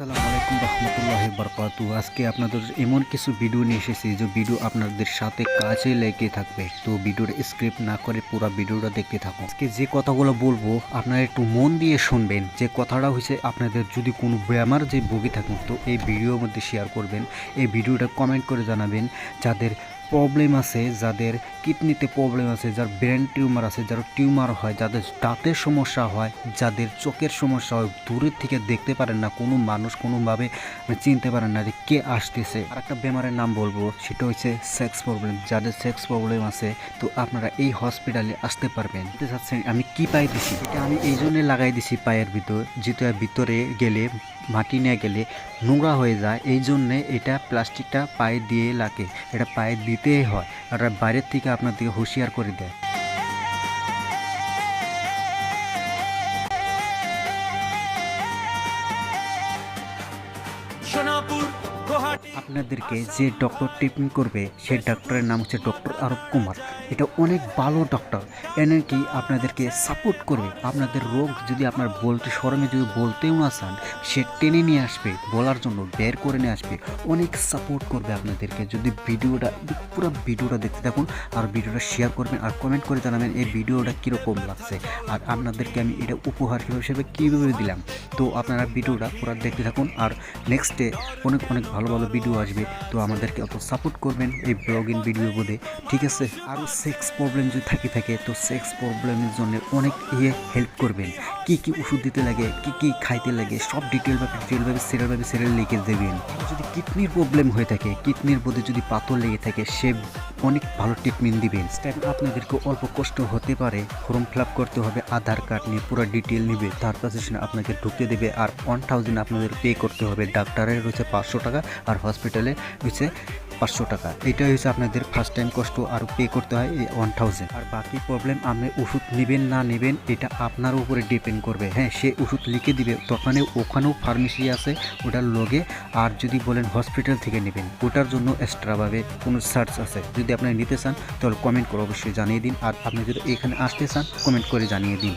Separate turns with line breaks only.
আসসালামু আলাইকুম রহমতুল্লাহি বারকাতু। আজকে আপনাদের এমন কিছু ভিডিও নিয়ে এসেছি যে ভিডিও আপনাদের সাথে কাজে লেগে থাকবে। তো ভিডিওর স্ক্রিপ্ট না করে পুরো ভিডিওটা দেখতে থাকুন। আজকে যে কথাগুলো বলবো আপনারা একটু মন দিয়ে শুনবেন। যে কথাটা হয়েছে, আপনাদের যদি কোনো বেমার যে ভুগে থাকুন তো এই ভিডিওর মধ্যে শেয়ার করবেন। এই ভিডিওটা কমেন্ট করে জানাবেন। যাদের প্রবলেম আছে, যাদের কিডনিতে প্রবলেম আছে, যার ব্রেন টিউমার আছে, যার টিউমার হয়, যাদের দাঁতের সমস্যা হয়, যাদের চোখের সমস্যা হয়, দূরের থেকে দেখতে পারেন না, কোনো মানুষ কোনোভাবে চিনতে পারেন না যে কে আসতেছে। আর একটা বেমারের নাম বলবো, সেটা হচ্ছে সেক্স প্রবলেম। যাদের সেক্স প্রবলেম আছে তো আপনারা এই হসপিটালে আসতে পারবেন। চাচ্ছেন আমি কি পায়ে দিছি, এটা আমি এই জন্য লাগাই দিছি পায়ের ভিতর, যেটা ভিতরে গেলে মাটি নিয়ে গেলে নোংরা হয়ে যায়, এই জন্যে এটা প্লাস্টিকটা পায়ে দিয়ে লাগে। এটা পায়ে দিতেই হয়, আর বাইরের থেকে আপনাদেরকে হুঁশিয়ার করে দেয়। আপনাদেরকে যে ডক্টর ট্রিটমেন্ট করবে সেই ডক্টরের নাম হচ্ছে ডক্টর আরব কুমার। এটা অনেক ভালো ডক্টর, এমনকি আপনাদেরকে সাপোর্ট করবে। আপনাদের রোগ যদি আপনার বলতে শরমে যদি বলতেও না চান, সে টেনে নিয়ে আসবে, বলার জন্য বের করে নিয়ে আসবে, অনেক সাপোর্ট করবে আপনাদেরকে। যদি ভিডিওটা পুরো ভিডিওটা দেখতে থাকুন আর ভিডিওটা শেয়ার করবেন আর কমেন্ট করে জানাবেন এই ভিডিওটা কীরকম লাগছে আর আপনাদেরকে আমি এটা উপহার হিসেবে কীভাবে দিলাম। তো আপনারা ভিডিওটা পুরো দেখতে থাকুন আর নেক্সটে অনেক অনেক ভালো ভালো ভিডিও আসবে। তো আমাদেরকে অত সাপোর্ট করবেন এই ব্লগিং ভিডিও বোধে, ঠিক আছে? আরও সেক্স প্রবলেম যদি থাকে তো সেক্স প্রবলেমের জন্য অনেক হেল্প করবেন। কি কি ওষুধ দিতে লাগে, কি কি খাইতে লাগে, সব ডিটেলভাবে সিরিয়াল লিখে দেবেন। যদি কিডনির প্রবলেম হয়ে থাকে, কিডনির বোধে যদি পাথর লেগে থাকে, সে অনেক ভালো ট্রিটমেন্ট দিবেন। স্টেপ আপনাদেরকে অল্প কষ্ট হতে পারে, ফর্ম ফিল আপ করতে হবে, আধার কার্ড নিয়ে পুরো ডিটেল নিবে, তারপর সেখানে আপনাকে ঢুকতে দেবে আর 1000 আপনাদের পে করতে হবে। ডাক্তারের হচ্ছে 500 টাকা আর হসপিটালে হচ্ছে 500 টাকা। এটাই হচ্ছে আপনাদের ফার্স্ট টাইম কষ্ট, আর পে করতে হয় এই 1000। আর বাকি প্রবলেম আপনি ওষুধ নেবেন না নেবেন এটা আপনার উপরে ডিপেন্ড করবে। হ্যাঁ, সে ওষুধ লিখে দিবে, ওখানেও ফার্মেসি আছে ওটার লগে। আর যদি বলেন হসপিটাল থেকে নেবেন, ওটার জন্য এক্সট্রাভাবে কোনো চার্জ আছে। যদি আপনি নিতে চান তাহলে কমেন্ট করে অবশ্যই জানিয়ে দিন। আর আপনি যদি এখানে আসতে চান কমেন্ট করে জানিয়ে দিন।